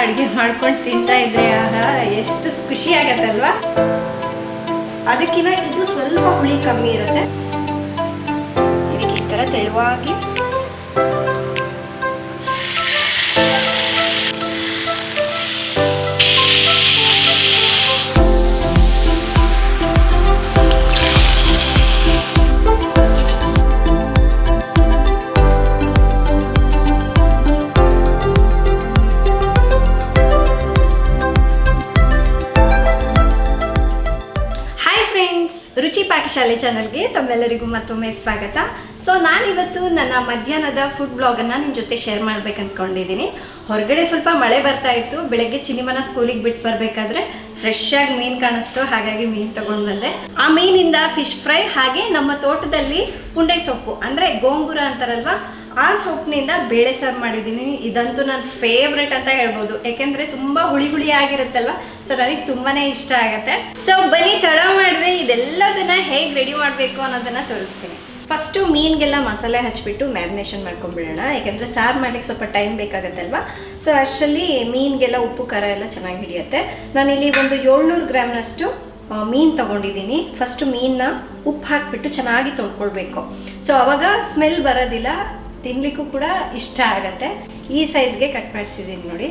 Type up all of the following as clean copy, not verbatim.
ಅಡುಗೆ ಮಾಡ್ಕೊಂಡು ತಿಂತಾ ಇದ್ರೆ ಆಹಾ ಎಷ್ಟು ಖುಷಿ ಆಗತ್ತಲ್ವಾ. ಅದಕ್ಕಿಂತ ಇದು ಸ್ವಲ್ಪ ಹುಳಿ ಕಮ್ಮಿ ಇರುತ್ತೆ. ಇದಕ್ಕೆ ಈ ಥರ ತೆಳುವಾಗಿ ರುಚಿ ಪಾಕಶಾಲೆ ಚಾನಲ್ಗೆ ತಮ್ಮೆಲ್ಲರಿಗೂ ಮತ್ತೊಮ್ಮೆ ಸ್ವಾಗತ. ಸೊ ನಾನಿವತ್ತು ನನ್ನ ಮಧ್ಯಾಹ್ನದ ಫುಡ್ ಬ್ಲಾಗನ್ನು ನಿಮ್ಮ ಜೊತೆ ಶೇರ್ ಮಾಡ್ಬೇಕು ಅಂದ್ಕೊಂಡಿದ್ದೀನಿ. ಹೊರಗಡೆ ಸ್ವಲ್ಪ ಮಳೆ ಬರ್ತಾ ಇತ್ತು. ಬೆಳಗ್ಗೆ ಚಿನಿಮನ ಸ್ಕೂಲಿಗೆ ಬಿಟ್ಟು ಬರಬೇಕಾದ್ರೆ ಫ್ರೆಶ್ ಆಗಿ ಮೀನು ಕಾಣಿಸ್ತು, ಹಾಗಾಗಿ ಮೀನು ತಗೊಂಡು ಬಂದೆ. ಆ ಮೀನಿಂದ ಫಿಶ್ ಫ್ರೈ, ಹಾಗೆ ನಮ್ಮ ತೋಟದಲ್ಲಿ ಪುಂಡೆ ಸೊಪ್ಪು ಅಂದರೆ ಗೋಂಗೂರ ಅಂತಾರಲ್ವ, ಆ ಸೊಪ್ಪಿನಿಂದ ಬೇಳೆ ಸಾರು ಮಾಡಿದ್ದೀನಿ. ಇದಂತೂ ನನ್ನ ಫೇವ್ರೆಟ್ ಅಂತ ಹೇಳ್ಬೋದು, ಯಾಕೆಂದರೆ ತುಂಬ ಹುಳಿ ಹುಳಿ ಆಗಿರುತ್ತಲ್ವ. ಸೊ ನನಗೆ ತುಂಬಾ ಇಷ್ಟ ಆಗುತ್ತೆ. ಸೊ ಬನ್ನಿ ತಡ ಮಾಡಿದೆ ಇದೆಲ್ಲದನ್ನ ಹೇಗೆ ರೆಡಿ ಮಾಡಬೇಕು ಅನ್ನೋದನ್ನು ತೋರಿಸ್ತೀನಿ. ಫಸ್ಟು ಮೀನಿಗೆಲ್ಲ ಮಸಾಲೆ ಹಚ್ಬಿಟ್ಟು ಮ್ಯಾರಿನೇಷನ್ ಮಾಡ್ಕೊಂಡ್ಬಿಡೋಣ, ಯಾಕೆಂದರೆ ಸಾರು ಮಾಡಲಿಕ್ಕೆ ಸ್ವಲ್ಪ ಟೈಮ್ ಬೇಕಾಗತ್ತಲ್ವ. ಸೊ ಅಷ್ಟರಲ್ಲಿ ಮೀನಿಗೆಲ್ಲ ಉಪ್ಪು ಖಾರ ಎಲ್ಲ ಚೆನ್ನಾಗಿ ಹಿಡಿಯುತ್ತೆ. ನಾನಿಲ್ಲಿ ಒಂದು 700 ಗ್ರಾಮ್ನಷ್ಟು ಮೀನು ತೊಗೊಂಡಿದ್ದೀನಿ. ಫಸ್ಟು ಮೀನನ್ನ ಉಪ್ಪು ಹಾಕಿಬಿಟ್ಟು ಚೆನ್ನಾಗಿ ತೊಳ್ಕೊಳ್ಬೇಕು. ಸೊ ಆವಾಗ ಸ್ಮೆಲ್ ಬರೋದಿಲ್ಲ, ತಿನ್ನಲಿಕ್ಕೂ ಕೂಡ ಇಷ್ಟ ಆಗುತ್ತೆ. ಈ ಸೈಜ್ಗೆ ಕಟ್ ಮಾಡಿಸಿದ್ದೀನಿ ನೋಡಿ.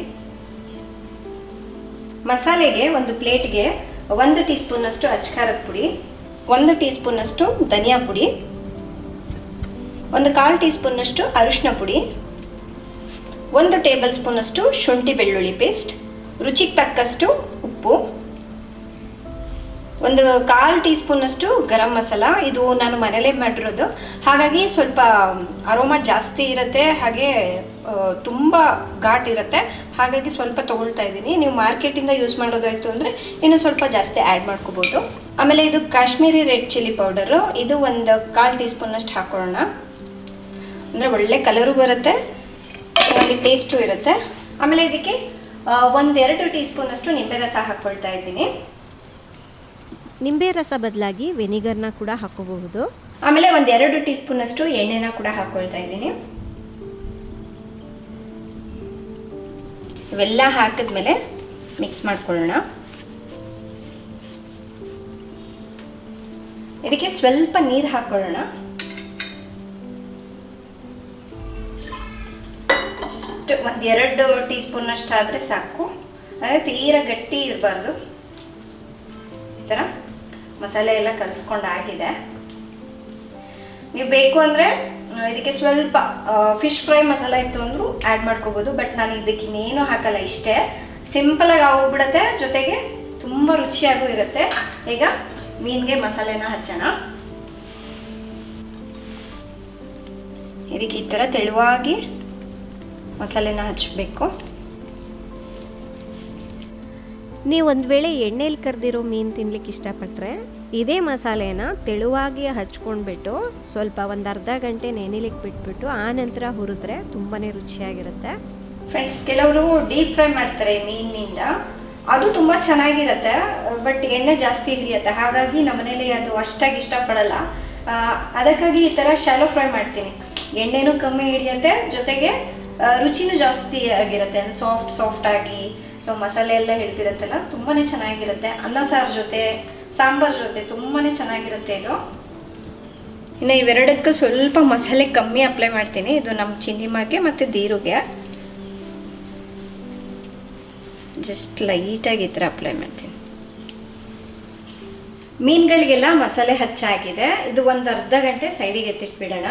ಮಸಾಲೆಗೆ ಒಂದು ಪ್ಲೇಟ್ಗೆ 1 ಟೀ ಸ್ಪೂನಷ್ಟು ಅಚ್ಕಾರದ ಪುಡಿ, 1 ಟೀ ಸ್ಪೂನಷ್ಟು ಧನಿಯಾ ಪುಡಿ, 1/4 ಟೀ ಸ್ಪೂನಷ್ಟು ಅರಿಶಿನ ಪುಡಿ, 1 ಟೇಬಲ್ ಸ್ಪೂನಷ್ಟು ಶುಂಠಿ ಬೆಳ್ಳುಳ್ಳಿ ಪೇಸ್ಟ್, ರುಚಿಗೆ ತಕ್ಕಷ್ಟು ಉಪ್ಪು, 1/4 ಟೀ ಸ್ಪೂನಷ್ಟು ಗರಂ ಮಸಾಲ. ಇದು ನಾನು ಮನೇಲೇ ಮಾಡಿರೋದು, ಹಾಗಾಗಿ ಸ್ವಲ್ಪ ಅರೋಮಾ ಜಾಸ್ತಿ ಇರುತ್ತೆ, ಹಾಗೆ ತುಂಬ ಘಾಟ್ ಇರುತ್ತೆ, ಹಾಗಾಗಿ ಸ್ವಲ್ಪ ತೊಗೊಳ್ತಾ ಇದ್ದೀನಿ. ನೀವು ಮಾರ್ಕೆಟಿಂದ ಯೂಸ್ ಮಾಡೋದಾಯಿತು ಅಂದರೆ ಇನ್ನೂ ಸ್ವಲ್ಪ ಜಾಸ್ತಿ ಆ್ಯಡ್ ಮಾಡ್ಕೋಬೋದು. ಆಮೇಲೆ ಇದು ಕಾಶ್ಮೀರಿ ರೆಡ್ ಚಿಲ್ಲಿ ಪೌಡರು, ಇದು 1/4 ಟೀ ಸ್ಪೂನಷ್ಟು ಹಾಕೊಳ್ಳೋಣ. ಅಂದರೆ ಒಳ್ಳೆ ಕಲರು ಬರುತ್ತೆ, ಚೆನ್ನಾಗಿ ಟೇಸ್ಟು ಇರುತ್ತೆ. ಆಮೇಲೆ ಇದಕ್ಕೆ 1-2 ಟೀ ಸ್ಪೂನಷ್ಟು ನಿಂಬೆ ರಸ ಹಾಕ್ಕೊಳ್ತಾ ಇದ್ದೀನಿ. ನಿಂಬೆ ರಸ ಬದಲಾಗಿ ವೆನಿಗರ್ನ ಕೂಡ ಹಾಕೋಬಹುದು. ಆಮೇಲೆ 1-2 ಟೀ ಸ್ಪೂನಷ್ಟು ಎಣ್ಣೆನ ಕೂಡ ಹಾಕ್ಕೊಳ್ತಾ ಇದ್ದೀನಿ. ಇವೆಲ್ಲ ಹಾಕಿದ್ಮೇಲೆ ಮಿಕ್ಸ್ ಮಾಡ್ಕೊಳ್ಳೋಣ. ಇದಕ್ಕೆ ಸ್ವಲ್ಪ ನೀರು ಹಾಕ್ಕೊಳ್ಳೋಣ. ಜಸ್ಟ್ 1-2 ಟೀ ಸ್ಪೂನಷ್ಟು ಆದರೆ ಸಾಕು, ಅಂದರೆ ತೀರಾ ಗಟ್ಟಿ ಇರಬಾರ್ದು. ಈ ಥರ ಮಸಾಲೆ ಎಲ್ಲ ಕಲಿಸ್ಕೊಂಡಾಗಿದೆ. ನೀವು ಬೇಕು ಅಂದರೆ ಇದಕ್ಕೆ ಸ್ವಲ್ಪ ಫಿಶ್ ಫ್ರೈ ಮಸಾಲ ಇತ್ತು ಅಂದರೂ ಆ್ಯಡ್ ಮಾಡ್ಕೋಬೋದು, ಬಟ್ ನಾನು ಇದಕ್ಕೆ ಇನ್ನೇನು ಹಾಕಲ್ಲ, ಇಷ್ಟೇ ಸಿಂಪಲಾಗಿ ಆಗೋಗ್ಬಿಡುತ್ತೆ, ಜೊತೆಗೆ ತುಂಬ ರುಚಿಯಾಗೂ ಇರುತ್ತೆ. ಈಗ ಮೀನಿಗೆ ಮಸಾಲೆನ ಹಚ್ಚೋಣ. ಇದಕ್ಕೆ ಈ ಥರ ತೆಳುವಾಗಿ ಮಸಾಲೆನ ಹಚ್ಚಬೇಕು. ನೀವು ಒಂದು ವೇಳೆ ಎಣ್ಣೆಲಿ ಕರೆದಿರೋ ಮೀನು ತಿನ್ಲಿಕ್ಕೆ ಇಷ್ಟಪಟ್ಟರೆ ಇದೇ ಮಸಾಲೆನ ತೆಳುವಾಗಿ ಹಚ್ಕೊಂಡ್ಬಿಟ್ಟು ಸ್ವಲ್ಪ ಒಂದು ಅರ್ಧ ಗಂಟೆ ನೆನೆಲಿಕ್ಕೆ ಬಿಟ್ಬಿಟ್ಟು ಆ ನಂತರ ಹುರಿದ್ರೆ ತುಂಬಾ ರುಚಿಯಾಗಿರುತ್ತೆ. ಫ್ರೆಂಡ್ಸ್, ಕೆಲವರು ಡೀಪ್ ಫ್ರೈ ಮಾಡ್ತಾರೆ ಮೀನಿನಿಂದ, ಅದು ತುಂಬ ಚೆನ್ನಾಗಿರುತ್ತೆ, ಬಟ್ ಎಣ್ಣೆ ಜಾಸ್ತಿ ಹಿಡಿಯುತ್ತೆ, ಹಾಗಾಗಿ ನಮ್ಮನೇಲಿ ಅದು ಅಷ್ಟಾಗಿ ಇಷ್ಟಪಡಲ್ಲ. ಅದಕ್ಕಾಗಿ ಈ ಥರ ಶಾಲೋ ಫ್ರೈ ಮಾಡ್ತೀನಿ. ಎಣ್ಣೆನೂ ಕಮ್ಮಿ ಹಿಡಿಯುತ್ತೆ, ಜೊತೆಗೆ ರುಚಿನೂ ಜಾಸ್ತಿ ಆಗಿರುತ್ತೆ, ಸಾಫ್ಟ್ ಆಗಿ. ಸೊ ಮಸಾಲೆ ಎಲ್ಲ ಹಿಡ್ದಿರುತ್ತಲ್ಲ, ತುಂಬಾ ಚೆನ್ನಾಗಿರುತ್ತೆ. ಅನ್ನ ಸಾರು ಜೊತೆ, ಸಾಂಬಾರ್ ಜೊತೆ ತುಂಬಾ ಚೆನ್ನಾಗಿರುತ್ತೆ ಇದು. ಇನ್ನು ಇವೆರಡಕ್ಕೂ ಸ್ವಲ್ಪ ಮಸಾಲೆ ಕಮ್ಮಿ ಅಪ್ಲೈ ಮಾಡ್ತೀನಿ. ಇದು ನಮ್ಮ ಚಿನ್ನಿಮಾಗೆ ಮತ್ತು ದೀರುಗೆ ಜಸ್ಟ್ ಲೈಟಾಗಿ ಈ ಥರ ಅಪ್ಲೈ ಮಾಡ್ತೀನಿ. ಮೀನುಗಳಿಗೆಲ್ಲ ಮಸಾಲೆ ಹಚ್ಚಾಗಿದೆ. ಇದು ಒಂದು ಅರ್ಧ ಗಂಟೆ ಸೈಡಿಗೆ ಎತ್ತಿಟ್ಬಿಡೋಣ.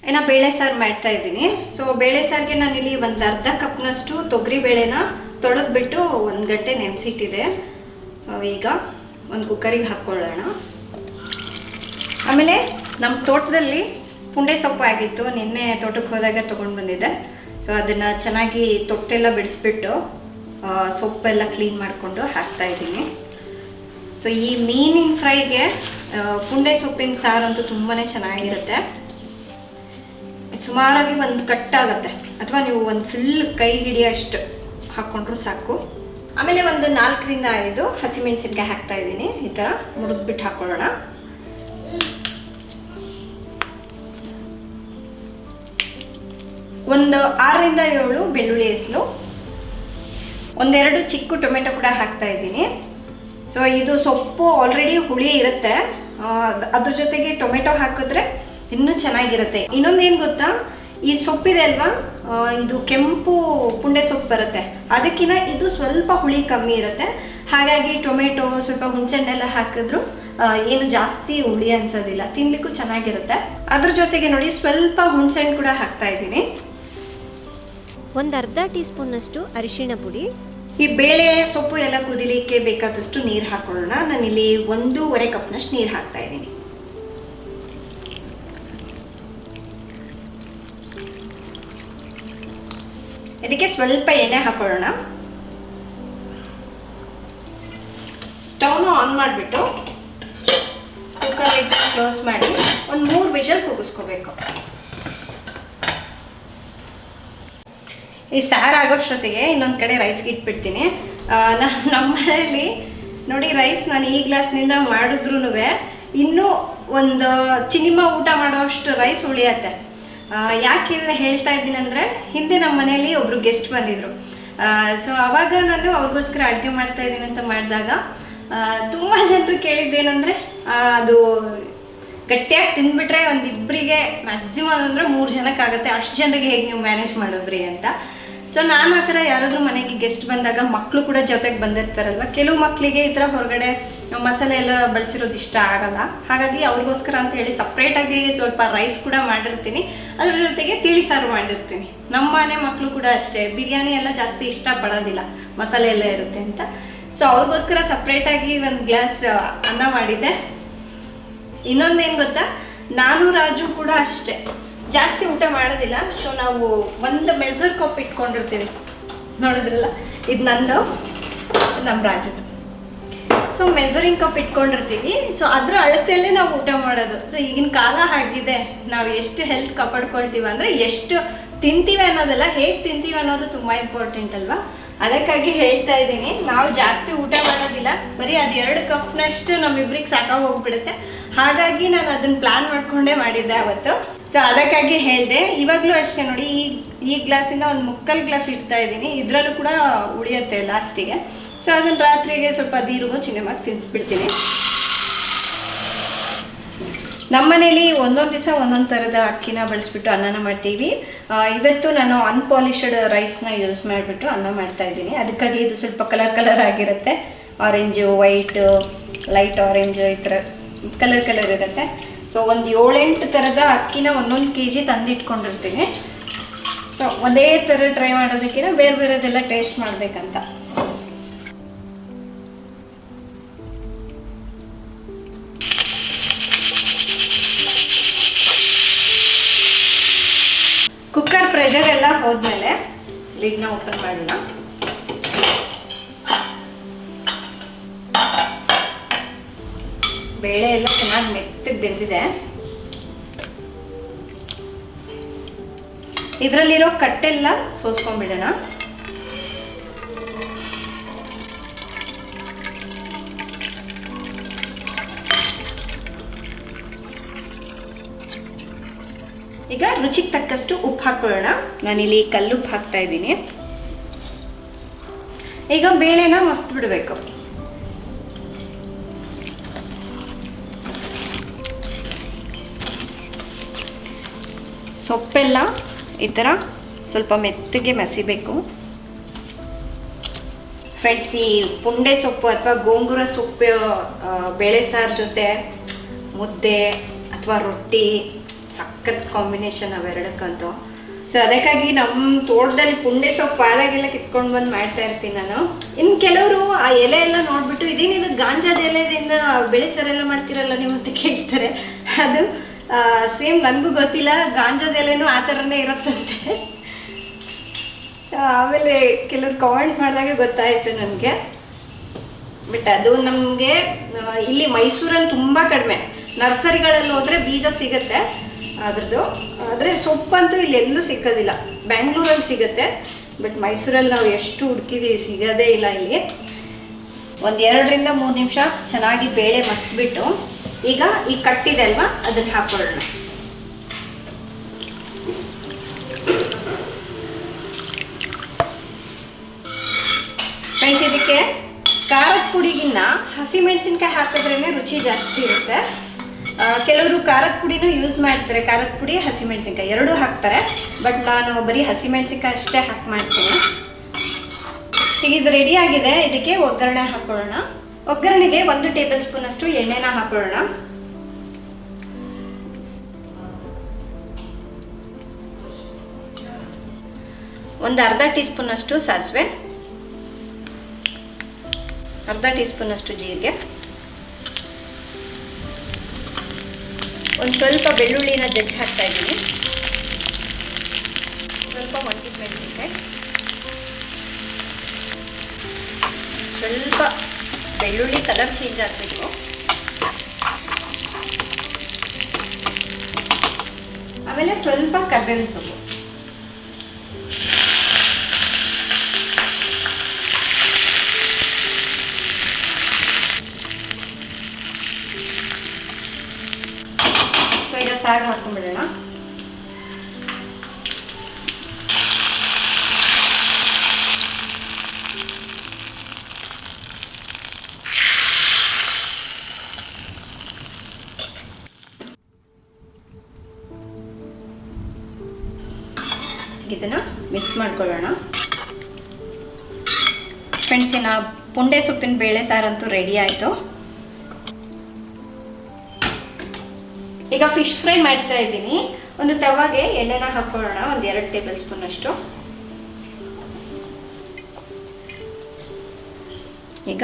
ಏನೋ ಬೇಳೆ ಸಾರು ಮಾಡ್ತಾ ಇದ್ದೀನಿ. ಸೊ ಬೇಳೆ ಸಾರಿಗೆ ನಾನಿಲ್ಲಿ ಒಂದು ಅರ್ಧ ಕಪ್ನಷ್ಟು ತೊಗರಿ ಬೇಳೆನ ತೊಳೆದ್ಬಿಟ್ಟು 1 ಗಂಟೆ ನೆನೆಸಿಟ್ಟಿದೆ. ಈಗ ಒಂದು ಕುಕ್ಕರಿಗೆ ಹಾಕ್ಕೊಳ್ಳೋಣ. ಆಮೇಲೆ ನಮ್ಮ ತೋಟದಲ್ಲಿ ಪುಂಡೆ ಸೊಪ್ಪು ಆಗಿತ್ತು, ನಿನ್ನೆ ತೋಟಕ್ಕೆ ಹೋದಾಗ ತೊಗೊಂಡು ಬಂದಿದ್ದೆ. ಸೊ ಅದನ್ನು ಚೆನ್ನಾಗಿ ತೊಟ್ಟೆಲ್ಲ ಬಿಡಿಸ್ಬಿಟ್ಟು ಸೊಪ್ಪೆಲ್ಲ ಕ್ಲೀನ್ ಮಾಡಿಕೊಂಡು ಹಾಕ್ತಾಯಿದ್ದೀನಿ. ಸೊ ಈ ಮೀನಿನ ಫ್ರೈಗೆ ಪುಂಡೆ ಸೊಪ್ಪಿನ ಸಾರು ಅಂತೂ ತುಂಬಾ ಚೆನ್ನಾಗಿರುತ್ತೆ. ಸುಮಾರಾಗಿ ಒಂದು ಕಟ್ಟಾಗುತ್ತೆ, ಅಥವಾ ನೀವು ಒಂದು ಫುಲ್ ಕೈ ಹಿಡಿಯೋಷ್ಟು ಹಾಕ್ಕೊಂಡ್ರೂ ಸಾಕು. ಆಮೇಲೆ ಒಂದು 4-5 ಹಸಿಮೆಣಸಿನ್ಕಾಯಿ ಹಾಕ್ತಾ ಇದ್ದೀನಿ. ಈ ಥರ ಮುರಿದ್ಬಿಟ್ಟು ಹಾಕ್ಕೊಳ್ಳೋಣ. ಒಂದು 6ರಿಂದ 7 ಬೆಳ್ಳುಳ್ಳಿ ಹೆಸಲು, ಒಂದೆರಡು ಚಿಕ್ಕ ಟೊಮೆಟೊ ಕೂಡ ಹಾಕ್ತಾ ಇದ್ದೀನಿ. ಸೊ ಇದು ಸೊಪ್ಪು ಆಲ್ರೆಡಿ ಹುಳಿ ಇರುತ್ತೆ, ಅದ್ರ ಜೊತೆಗೆ ಟೊಮೆಟೊ ಹಾಕಿದ್ರೆ ಇನ್ನೂ ಚೆನ್ನಾಗಿರುತ್ತೆ. ಇನ್ನೊಂದೇನು ಗೊತ್ತಾ, ಈ ಸೊಪ್ಪಿದೆ ಅಲ್ವಾ, ಇದು ಕೆಂಪು ಪುಂಡೆ ಸೊಪ್ಪು ಬರುತ್ತೆ, ಅದಕ್ಕಿಂತ ಇದು ಸ್ವಲ್ಪ ಹುಳಿ ಕಮ್ಮಿ ಇರುತ್ತೆ. ಹಾಗಾಗಿ ಟೊಮೆಟೊ ಸ್ವಲ್ಪ ಹುಣಸೆಹಣ್ಣೆಲ್ಲ ಹಾಕಿದ್ರು ಏನು ಜಾಸ್ತಿ ಹುಳಿ ಅನ್ಸೋದಿಲ್ಲ, ತಿನ್ಲಿಕ್ಕೂ ಚೆನ್ನಾಗಿರುತ್ತೆ. ಅದ್ರ ಜೊತೆಗೆ ನೋಡಿ ಸ್ವಲ್ಪ ಹುಣಸೆಹಣ್ಣು ಕೂಡ ಹಾಕ್ತಾ ಇದ್ದೀನಿ. ಒಂದು ಅರ್ಧ ಟೀ ಸ್ಪೂನಷ್ಟು ಅರಿಶಿಣ ಪುಡಿ. ಈ ಬೇಳೆ ಸೊಪ್ಪು ಎಲ್ಲ ಕುದಿಲಿಕ್ಕೆ ಬೇಕಾದಷ್ಟು ನೀರು ಹಾಕೊಳ್ಳೋಣ. ನಾನಿಲ್ಲಿ 1.5 ಕಪ್ನಷ್ಟು ನೀರು ಹಾಕ್ತಾ ಇದ್ದೀನಿ. ಇದಕ್ಕೆ ಸ್ವಲ್ಪ ಎಣ್ಣೆ ಹಾಕೊಳ್ಳೋಣ. ಸ್ಟವ್ನ ಆನ್ ಮಾಡಿಬಿಟ್ಟು ಕುಕ್ಕರ್ ಕ್ಲೋಸ್ ಮಾಡಿ ಒಂದು 3 ವಿಷಲ್ ಕೂಗಿಸ್ಕೋಬೇಕು. ಈ ಸಾರು ಆಗೋಷ್ಟೊತ್ತಿಗೆ ಇನ್ನೊಂದು ಕಡೆ ರೈಸ್ಗೆ ಇಟ್ಬಿಡ್ತೀನಿ. ನಮ್ಮ ಮನೆಯಲ್ಲಿ ನೋಡಿ, ರೈಸ್ ನಾನು ಈ ಗ್ಲಾಸ್ನಿಂದ ಮಾಡಿದ್ರೂ ಇನ್ನೂ ಒಂದು ಚಿನಿಮ ಊಟ ಮಾಡೋಷ್ಟು ರೈಸ್ ಉಳಿಯತ್ತೆ. ಯಾಕೆ ಇದನ್ನ ಹೇಳ್ತಾ ಇದ್ದೀನಿ ಅಂದರೆ, ಹಿಂದೆ ನಮ್ಮ ಮನೆಯಲ್ಲಿ ಒಬ್ಬರು ಗೆಸ್ಟ್ ಬಂದಿದ್ರು. ಸೊ ಆವಾಗ ನಾನು ಅವ್ರಿಗೋಸ್ಕರ ಅಡುಗೆ ಮಾಡ್ತಾ ಇದ್ದೀನಿ ಅಂತ ಮಾಡಿದಾಗ ತುಂಬ ಜನರು ಕೇಳಿದ್ದೇನೆಂದರೆ, ಅದು ಗಟ್ಟಿಯಾಗಿ ತಿಂದ್ಬಿಟ್ರೆ ಒಂದು ಇಬ್ಬರಿಗೆ ಮ್ಯಾಕ್ಸಿಮಮ್ ಅಂದರೆ 3 ಜನಕ್ಕಾಗುತ್ತೆ, ಅಷ್ಟು ಜನರಿಗೆ ಹೇಗೆ ನೀವು ಮ್ಯಾನೇಜ್ ಮಾಡಿದ್ರಿ ಅಂತ. ಸೊ ನಾನು ಆ ಥರ ಯಾರಾದರೂ ಮನೆಗೆ ಗೆಸ್ಟ್ ಬಂದಾಗ ಮಕ್ಕಳು ಕೂಡ ಜೊತೆಗೆ ಬಂದಿರ್ತಾರಲ್ವ, ಕೆಲವು ಮಕ್ಕಳಿಗೆ ಈ ಥರ ಹೊರಗಡೆ ಮಸಾಲೆ ಎಲ್ಲ ಬಳಸಿರೋದು ಇಷ್ಟ ಆಗಲ್ಲ. ಹಾಗಾಗಿ ಅವ್ರಿಗೋಸ್ಕರ ಅಂತ ಹೇಳಿ ಸಪ್ರೇಟಾಗಿ ಸ್ವಲ್ಪ ರೈಸ್ ಕೂಡ ಮಾಡಿರ್ತೀನಿ, ಅದ್ರ ಜೊತೆಗೆ ತಿಳಿ ಸಾರು ಮಾಡಿರ್ತೀನಿ. ನಮ್ಮ ಮನೆ ಮಕ್ಕಳು ಕೂಡ ಅಷ್ಟೇ, ಬಿರಿಯಾನಿ ಎಲ್ಲ ಜಾಸ್ತಿ ಇಷ್ಟಪಡೋದಿಲ್ಲ ಮಸಾಲೆ ಎಲ್ಲ ಇರುತ್ತೆ ಅಂತ. ಸೊ ಅವ್ರಿಗೋಸ್ಕರ ಸಪ್ರೇಟಾಗಿ ಒಂದು ಗ್ಲಾಸ್ ಅನ್ನ ಮಾಡಿದ್ದೆ. ಇನ್ನೊಂದೇನು ಗೊತ್ತಾ, ನಾನು ರಾಜು ಕೂಡ ಅಷ್ಟೇ ಜಾಸ್ತಿ ಊಟ ಮಾಡೋದಿಲ್ಲ. ಸೊ ನಾವು ಒಂದು ಮೆಸರ್ ಕಪ್ ಇಟ್ಕೊಂಡಿರ್ತೀವಿ, ನೋಡಿದ್ರಲ್ಲ, ಇದು ನಂದು, ನಮ್ಮ ರಾಜುದು. ಸೊ ಮೆಸರಿಂಗ್ ಕಪ್ ಇಟ್ಕೊಂಡಿರ್ತೀವಿ. ಸೊ ಅದರ ಅಳತೆಯಲ್ಲೇ ನಾವು ಊಟ ಮಾಡೋದು. ಸೊ ಈಗಿನ ಕಾಲ ಆಗಿದೆ, ನಾವು ಎಷ್ಟು ಹೆಲ್ತ್ ಕಾಪಾಡ್ಕೊಳ್ತೀವಿ ಅಂದರೆ ಎಷ್ಟು ತಿಂತೀವಿ ಅನ್ನೋದಲ್ಲ, ಹೇಗೆ ತಿಂತೀವಿ ಅನ್ನೋದು ತುಂಬ ಇಂಪಾರ್ಟೆಂಟ್ ಅಲ್ವಾ. ಅದಕ್ಕಾಗಿ ಹೇಳ್ತಾ ಇದ್ದೀನಿ, ನಾವು ಜಾಸ್ತಿ ಊಟ ಮಾಡೋದಿಲ್ಲ, ಬರೀ ಅದು 2 ಕಪ್ನಷ್ಟು ನಮ್ಮಿಬ್ರಿಗೆ ಸಾಕಾಗಿ ಹೋಗ್ಬಿಡುತ್ತೆ. ಹಾಗಾಗಿ ನಾನು ಅದನ್ನು ಪ್ಲ್ಯಾನ್ ಮಾಡಿಕೊಂಡೇ ಮಾಡಿದ್ದೆ ಅವತ್ತು. ಸೊ ಅದಕ್ಕಾಗಿ ಹೇಳಿದೆ. ಇವಾಗಲೂ ಅಷ್ಟೇ ನೋಡಿ, ಈ ಗ್ಲಾಸಿಂದ ಒಂದು 3/4 ಗ್ಲಾಸ್ ಇಡ್ತಾ ಇದ್ದೀನಿ, ಇದರಲ್ಲೂ ಕೂಡ ಉಳಿಯುತ್ತೆ ಲಾಸ್ಟಿಗೆ. ಸೊ ಅದನ್ನು ರಾತ್ರಿಗೆ ಸ್ವಲ್ಪ ದೀರುಗು ಚಿನ್ನಮಾಗಿ ತಿನ್ನಿಸ್ಬಿಡ್ತೀನಿ. ನಮ್ಮ ಮನೇಲಿ ಒಂದೊಂದು ದಿವಸ ಒಂದೊಂದು ಥರದ ಅಕ್ಕಿನ ಬಳಸ್ಬಿಟ್ಟು ಅನ್ನನ ಮಾಡ್ತೀವಿ. ಇವತ್ತು ನಾನು ಅನ್ಪಾಲಿಶ್ಡ್ ರೈಸ್ನ ಯೂಸ್ ಮಾಡಿಬಿಟ್ಟು ಅನ್ನ ಮಾಡ್ತಾಯಿದ್ದೀನಿ. ಅದಕ್ಕಾಗಿ ಇದು ಸ್ವಲ್ಪ ಕಲರ್ ಆಗಿರುತ್ತೆ, ಆರೆಂಜು, ವೈಟು, ಲೈಟ್ ಆರೆಂಜು, ಈ ಥರ ಕಲರ್ ಇರುತ್ತೆ. ಸೊ ಒಂದು 7-8 ಥರದ ಅಕ್ಕಿನ 1 kg ತಂದಿಟ್ಕೊಂಡಿರ್ತೀನಿ. ಸೊ ಒಂದೇ ಥರ ಟ್ರೈ ಮಾಡೋದಕ್ಕಿಂತ ಬೇರೆ ಬೇರೆದೆಲ್ಲ ಟೇಸ್ಟ್ ಮಾಡಬೇಕಂತ. ಕುಕ್ಕರ್ ಪ್ರೆಷರ್ ಎಲ್ಲ ಹೋದ್ಮೇಲೆ ಲಿಡ್ನ ಓಪನ್ ಮಾಡೋಣ. ಬೇಳೆ ಎಲ್ಲ ಚೆನ್ನಾಗಿ ಮೆತ್ತಗೆ ಬೆಂದಿದೆ. ಇದರಲ್ಲಿರೋ ಕಟ್ಟೆಲ್ಲ ಸೋಸ್ಕೊಂಡ್ಬಿಡೋಣ. ಈಗ ರುಚಿಗೆ ತಕ್ಕಷ್ಟು ಉಪ್ಪು ಹಾಕೊಳ್ಳೋಣ. ನಾನಿಲ್ಲಿ ಕಲ್ಲುಪ್ಪು ಹಾಕ್ತಾ ಇದ್ದೀನಿ. ಈಗ ಬೇಳೆನ ಮಸ್ತ್ ಬಿಡಬೇಕು. ಸೊಪ್ಪೆಲ್ಲ ಈ ಥರ ಸ್ವಲ್ಪ ಮೆತ್ತಗೆ ಮಸಿಬೇಕು. ಫ್ರೆಂಡ್ಸ್, ಈ ಪುಂಡೆ ಸೊಪ್ಪು ಅಥವಾ ಗೋಂಗೂರ ಸೊಪ್ಪು ಬೇಳೆ ಸಾರು ಜೊತೆ ಮುದ್ದೆ ಅಥವಾ ರೊಟ್ಟಿ ಸಖತ್ ಕಾಂಬಿನೇಷನ್ ಅವೆರಡಕ್ಕಂತೂ. ಸೊ ಅದಕ್ಕಾಗಿ ನಮ್ಮ ತೋಟದಲ್ಲಿ ಪುಂಡೆ ಸೊಪ್ಪು ಆದಾಗೆಲ್ಲ ಕಿತ್ಕೊಂಡು ಬಂದು ಮಾಡ್ತಾ ಇರ್ತೀನಿ ನಾನು. ಇನ್ನು ಕೆಲವರು ಆ ಎಲೆ ಎಲ್ಲ ನೋಡಿಬಿಟ್ಟು ಇದೇನಿದು ಗಾಂಜಾದ ಎಲೆದಿಂದ ಬೇಳೆ ಸಾರೆಲ್ಲ ಮಾಡ್ತಿರಲ್ಲ ನೀವು ಅಂತ ಕೇಳ್ತಾರೆ. ಅದು ಸೇಮ್ ನನಗೂ ಗೊತ್ತಿಲ್ಲ, ಗಾಂಜಾದ ಎಲೆನೂ ಆ ಥರನೇ ಇರುತ್ತಂತೆ. ಆಮೇಲೆ ಕೆಲವ್ರು ಕಾಮೆಂಟ್ ಮಾಡಿದಾಗ ಗೊತ್ತಾಯಿತು ನನಗೆ. ಬಟ್ ಅದು ನಮಗೆ ಇಲ್ಲಿ ಮೈಸೂರಲ್ಲಿ ತುಂಬ ಕಡಿಮೆ, ನರ್ಸರಿಗಳಲ್ಲಿ ಹೋದರೆ ಬೀಜ ಸಿಗುತ್ತೆ ಅದ್ರದ್ದು. ಆದರೆ ಸೊಪ್ಪಂತೂ ಇಲ್ಲಿ ಎಲ್ಲೂ ಸಿಕ್ಕೋದಿಲ್ಲ. ಬ್ಯಾಂಗ್ಳೂರಲ್ಲಿ ಸಿಗುತ್ತೆ, ಬಟ್ ಮೈಸೂರಲ್ಲಿ ನಾವು ಎಷ್ಟು ಹುಡುಕಿದ್ದೀವಿ, ಸಿಗೋದೇ ಇಲ್ಲ ಇಲ್ಲಿ. ಒಂದು 2-3 ನಿಮಿಷ ಚೆನ್ನಾಗಿ ಬೇಳೆ ಮಸ್ಬಿಟ್ಟು ಈಗ ಈ ಕಟ್ಟಿದೆ ಅಲ್ವಾ, ಅದನ್ನು ಹಾಕೊಳ್ಳೋಣ. ಫ್ರೆಂಡ್ಸ್, ಇದಕ್ಕೆ ಖಾರದ ಪುಡಿಗಿನ್ನ ಹಸಿಮೆಣಸಿನ್ಕಾಯಿ ಹಾಕಿದ್ರೇ ರುಚಿ ಜಾಸ್ತಿ ಇರುತ್ತೆ. ಕೆಲವರು ಖಾರದ ಪುಡಿನೂ ಯೂಸ್ ಮಾಡ್ತಾರೆ, ಖಾರದ ಪುಡಿ ಹಸಿಮೆಣಸಿನ್ಕಾಯಿ ಎರಡೂ ಹಾಕ್ತಾರೆ. ಬಟ್ ನಾನು ಬರೀ ಹಸಿಮೆಣಸಿನ್ಕಾಯಿ ಅಷ್ಟೇ ಹಾಕಿ ಮಾಡ್ತೀನಿ. ಈಗ ಇದು ರೆಡಿ ಆಗಿದೆ. ಇದಕ್ಕೆ ಒಗ್ಗರಣೆ ಹಾಕೊಳ್ಳೋಣ. ಒಗ್ಗರಣೆಗೆ 1 ಟೇಬಲ್ ಸ್ಪೂನ್ ಅಷ್ಟು ಎಣ್ಣೆನ ಹಾಕೊಳ್ಳೋಣ. ಒಂದು ಅರ್ಧ ಟೀ ಸ್ಪೂನ್ ಅಷ್ಟು ಸಾಸಿವೆ, ಅರ್ಧ ಟೀ ಸ್ಪೂನ್ ಅಷ್ಟು ಜೀರಿಗೆ, ಒಂದು ಸ್ವಲ್ಪ ಬೆಳ್ಳುಳ್ಳಿನ ಜಜ್ಜಿ ಹಾಕ್ತಾ ಇದ್ದೀನಿ, ಸ್ವಲ್ಪ ಒಣಗಿದ ಮೆಣಸಿನಕಾಯಿ, ಸ್ವಲ್ಪ ಬೆಳ್ಳುಳ್ಳಿ ಕಲರ್ ಚೇಂಜ್ ಆಗಬೇಕು. ಆಮೇಲೆ ಸ್ವಲ್ಪ ಕರ್ಬೇವಿನ ಸೊಪ್ಪು. ಈಗ ಸಾರು ಹಾಕೊಂಡ್ಬಿಡೋಣ. ಇದನ್ನ ಮಿಕ್ಸ್ ಮಾಡ್ಕೊಳ್ಳೋಣ. ಫ್ರೆಂಡ್ಸ್, ಇನ್ನು ಪುಂಡೆ ಸೊಪ್ಪಿನ ಬೇಳೆ ಸಾರಂತೂ ರೆಡಿ ಆಯಿತು. ಈಗ ಫಿಶ್ ಫ್ರೈ ಮಾಡ್ತಾ ಇದ್ದೀನಿ. ಒಂದು ತವಾಗೆ ಎಣ್ಣೆನ ಹಾಕೊಳ್ಳೋಣ, ಒಂದು 2 ಟೇಬಲ್ ಸ್ಪೂನ್ ಅಷ್ಟು. ಈಗ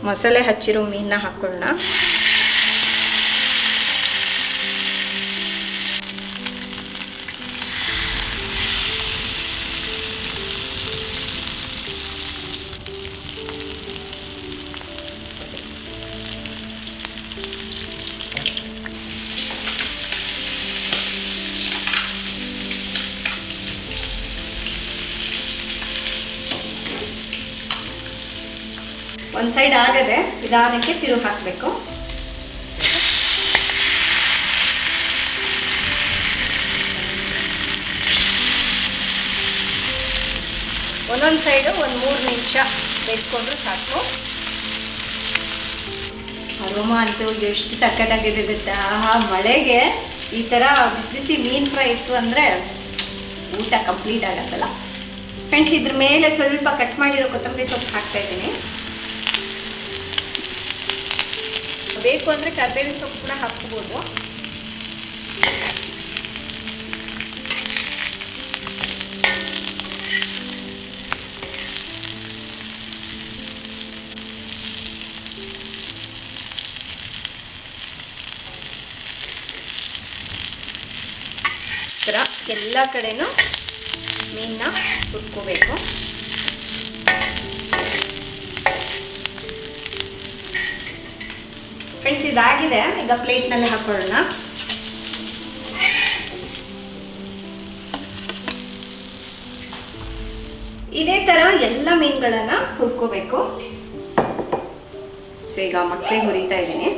ಮಸಾಲೆ ಹಚ್ಚಿರೋ ಮೀನನ್ನ ಹಾಕೊಳ್ಳೋಣ. ಒಂದು ಸೈಡ್ ಆಗದೆ ನಿಧಾನಕ್ಕೆ ತಿರುಗಿ ಹಾಕಬೇಕು. ಒಂದೊಂದು ಸೈಡು ಒಂದು 3 ನಿಮಿಷ ಬೇಯಿಸ್ಕೊಂಡ್ರೆ ಸಾಕು. ಅರೋಮ ಅಂತೂ ಎಷ್ಟು ಸಕ್ಕತ್ತಾಗಿದೆ ಗೊತ್ತಾ. ಮಳೆಗೆ ಈ ಥರ ಬಿಸಿ ಬಿಸಿ ಮೀನು ಫ್ರೈ ಇತ್ತು ಅಂದರೆ ಊಟ ಕಂಪ್ಲೀಟ್ ಆಗತ್ತಲ್ಲ. ಫ್ರೆಂಡ್ಸ್, ಇದ್ರ ಮೇಲೆ ಸ್ವಲ್ಪ ಕಟ್ ಮಾಡಿರೋ ಕೊತ್ತಂಬರಿ ಸೊಪ್ಪು ಹಾಕ್ತಾ ಇದ್ದೀನಿ. ಬೇಕು ಅಂದರೆ ಕರ್ಬೇವಿನ ಸೊಪ್ಪು ಕೂಡ ಹಾಕ್ಬೋದು. ಥರ ಎಲ್ಲ ಕಡೆನೂ ಮೀನನ್ನ ಹುರ್ಕೋಬೇಕು. ಫ್ರೆಂಡ್ಸ್, ಇದಾಗಿದೆ. ಈಗ ಪ್ಲೇಟ್ನಲ್ಲಿ ಹಾಕೊಳ್ಳೋಣ. ಇದೇ ಥರ ಎಲ್ಲ ಮೀನುಗಳನ್ನು ಹುರ್ಕೋಬೇಕು. ಸೊ ಈಗ ಮಕ್ಕಳಿಗೆ ಹುರಿತಾ ಇದ್ದೀನಿ.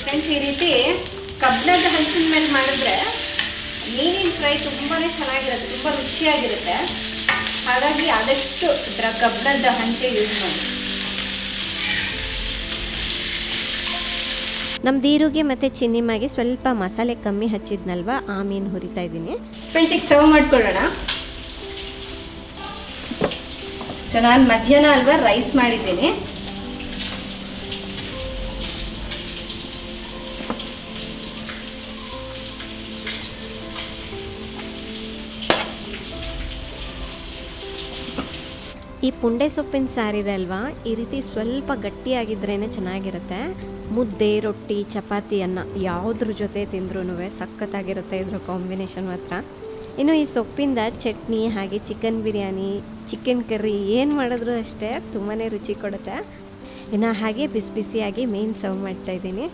ಫ್ರೆಂಡ್ಸ್, ಈ ರೀತಿ ಕಬ್ಬಿಣದ ಹಂಚಿನ ಮೇಲೆ ಮಾಡಿದ್ರೆ ಮೀನಿನ ಫ್ರೈ ತುಂಬಾ ಚೆನ್ನಾಗಿರುತ್ತೆ, ತುಂಬ ರುಚಿಯಾಗಿರುತ್ತೆ. ಹಾಗಾಗಿ ಆದಷ್ಟು ಕಬ್ಬಿಣದ ಹಂಚೆ ಯೂಸ್ ಮಾಡಿ. ನಮ್ಮ ದೀರುಗೆ ಮತ್ತು ಚಿನ್ನಿಮ್ಮಗೆ ಸ್ವಲ್ಪ ಮಸಾಲೆ ಕಮ್ಮಿ ಹಚ್ಚಿದ್ನಲ್ವ, ಆ ಮೀನು ಹುರಿತಾ ಇದ್ದೀನಿ. ಫ್ರೆಂಡ್ಸ್, ಈಗ ಸರ್ವ್ ಮಾಡ್ಕೊಳ್ಳೋಣ. ಸೊ ನಾನು ಮಧ್ಯಾಹ್ನ ಅಲ್ವಾ ರೈಸ್ ಮಾಡಿದ್ದೀನಿ. ಈ ಪುಂಡೆ ಸೊಪ್ಪಿನ ಸಾರಿದೆ ಅಲ್ವಾ, ಈ ರೀತಿ ಸ್ವಲ್ಪ ಗಟ್ಟಿಯಾಗಿದ್ರೇ ಚೆನ್ನಾಗಿರುತ್ತೆ. ಮುದ್ದೆ, ರೊಟ್ಟಿ, ಚಪಾತಿ, ಅನ್ನ ಯಾವುದ್ರ ಜೊತೆ ತಿಂದ್ರೂ ಸಖತ್ತಾಗಿರುತ್ತೆ ಇದ್ರ ಕಾಂಬಿನೇಷನ್ ಮಾತ್ರ. ಇನ್ನು ಈ ಸೊಪ್ಪಿಂದ ಚಟ್ನಿ, ಹಾಗೆ ಚಿಕನ್ ಬಿರಿಯಾನಿ, ಚಿಕನ್ ಕರ್ರಿ ಏನು ಮಾಡಿದ್ರೂ ಅಷ್ಟೇ ತುಂಬಾ ರುಚಿ ಕೊಡುತ್ತೆ. ಇನ್ನು ಹಾಗೆ ಬಿಸಿ ಬಿಸಿಯಾಗಿ ಮೀನು ಸರ್ವ್ ಮಾಡ್ತಾಯಿದ್ದೀನಿ.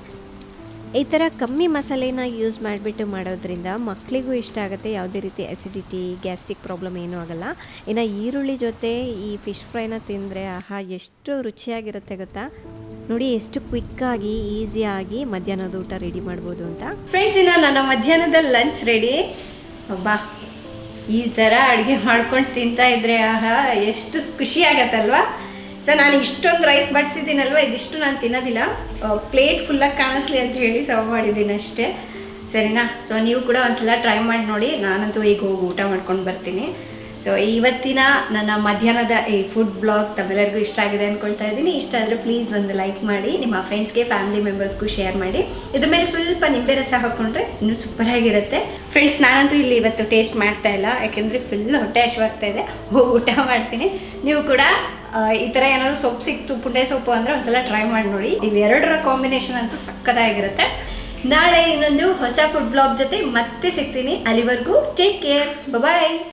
ಈ ಥರ ಕಮ್ಮಿ ಮಸಾಲೆನ ಯೂಸ್ ಮಾಡಿಬಿಟ್ಟು ಮಾಡೋದ್ರಿಂದ ಮಕ್ಕಳಿಗೂ ಇಷ್ಟ ಆಗುತ್ತೆ. ಯಾವುದೇ ರೀತಿ ಆ್ಯಸಿಡಿಟಿ, ಗ್ಯಾಸ್ಟ್ರಿಕ್ ಪ್ರಾಬ್ಲಮ್ ಏನೂ ಆಗೋಲ್ಲ. ಇನ್ನು ಈರುಳ್ಳಿ ಜೊತೆ ಈ ಫಿಶ್ ಫ್ರೈನ ತಿಂದರೆ ಆಹಾ ಎಷ್ಟು ರುಚಿಯಾಗಿರುತ್ತೆ ಗೊತ್ತಾ. ನೋಡಿ ಎಷ್ಟು ಕ್ವಿಕ್ಕಾಗಿ ಈಸಿಯಾಗಿ ಮಧ್ಯಾಹ್ನದ ಊಟ ರೆಡಿ ಮಾಡ್ಬೋದು ಅಂತ. ಫ್ರೆಂಡ್ಸ್, ಇನ್ನು ನನ್ನ ಮಧ್ಯಾಹ್ನದ ಲಂಚ್ ರೆಡಿ. ಅಬ್ಬಾ, ಈ ಥರ ಅಡುಗೆ ಮಾಡ್ಕೊಂಡು ತಿಂತಾ ಇದ್ರೆ ಆಹಾ ಎಷ್ಟು ಖುಷಿ ಆಗತ್ತಲ್ವಾ. ಸೊ ನಾನು ಇಷ್ಟೊಂದು ರೈಸ್ ಬಡಿಸಿದ್ದೀನಲ್ವ, ಇದಿಷ್ಟು ನಾನು ತಿನ್ನೋದಿಲ್ಲ, ಪ್ಲೇಟ್ ಫುಲ್ಲಾಗಿ ಕಾಣಿಸ್ಲಿ ಅಂತ ಹೇಳಿ ಸರ್ವ್ ಮಾಡಿದ್ದೀನಿ ಅಷ್ಟೇ. ಸರಿನಾ? ಸೊ ನೀವು ಕೂಡ ಒಂದ್ಸಲ ಟ್ರೈ ಮಾಡಿ ನೋಡಿ. ನಾನಂತೂ ಈಗ ಹೋಗಿ ಊಟ ಮಾಡ್ಕೊಂಡು ಬರ್ತೀನಿ. ಸೊ ಇವತ್ತಿನ ನನ್ನ ಮಧ್ಯಾಹ್ನದ ಈ ಫುಡ್ ಬ್ಲಾಗ್ ತಮ್ಮೆಲ್ಲರಿಗೂ ಇಷ್ಟ ಆಗಿದೆ ಅಂದ್ಕೊಳ್ತಾ ಇದ್ದೀನಿ. ಇಷ್ಟ ಆದರೆ ಪ್ಲೀಸ್ ಒಂದು ಲೈಕ್ ಮಾಡಿ, ನಿಮ್ಮ ಫ್ರೆಂಡ್ಸ್ಗೆ ಫ್ಯಾಮಿಲಿ ಮೆಂಬರ್ಸ್ಗೂ ಶೇರ್ ಮಾಡಿ. ಇದ್ರ ಮೇಲೆ ಸ್ವಲ್ಪ ನಿಂಬೆ ರಸ ಹಾಕ್ಕೊಂಡ್ರೆ ಇನ್ನೂ ಸೂಪರಾಗಿರುತ್ತೆ. ಫ್ರೆಂಡ್ಸ್, ನಾನಂತೂ ಇಲ್ಲಿ ಇವತ್ತು ಟೇಸ್ಟ್ ಮಾಡ್ತಾ ಇಲ್ಲ, ಯಾಕೆಂದರೆ ಫುಲ್ ಹೊಟ್ಟೆ ಹಸಿವಾಗ್ತಾ ಇದೆ. ಹೋಗಿ ಊಟ ಮಾಡ್ತೀನಿ. ನೀವು ಕೂಡ ಈ ಥರ ಏನಾದ್ರು ಸೊಪ್ಪು ಸಿಕ್ತು, ಪುಂಡೆ ಸೊಪ್ಪು ಅಂದರೆ ಒಂದ್ಸಲ ಟ್ರೈ ಮಾಡಿ ನೋಡಿ. ಇವೆರಡರ ಕಾಂಬಿನೇಷನ್ ಅಂತೂ ಸಕ್ಕತ್ತಾಗಿರುತ್ತೆ. ನಾಳೆ ಇನ್ನೊಂದು ಹೊಸ ಫುಡ್ ಬ್ಲಾಗ್ ಜೊತೆ ಮತ್ತೆ ಸಿಗ್ತೀನಿ. ಅಲ್ಲಿವರೆಗೂ ಟೇಕ್ ಕೇರ್, ಬಾಯ್.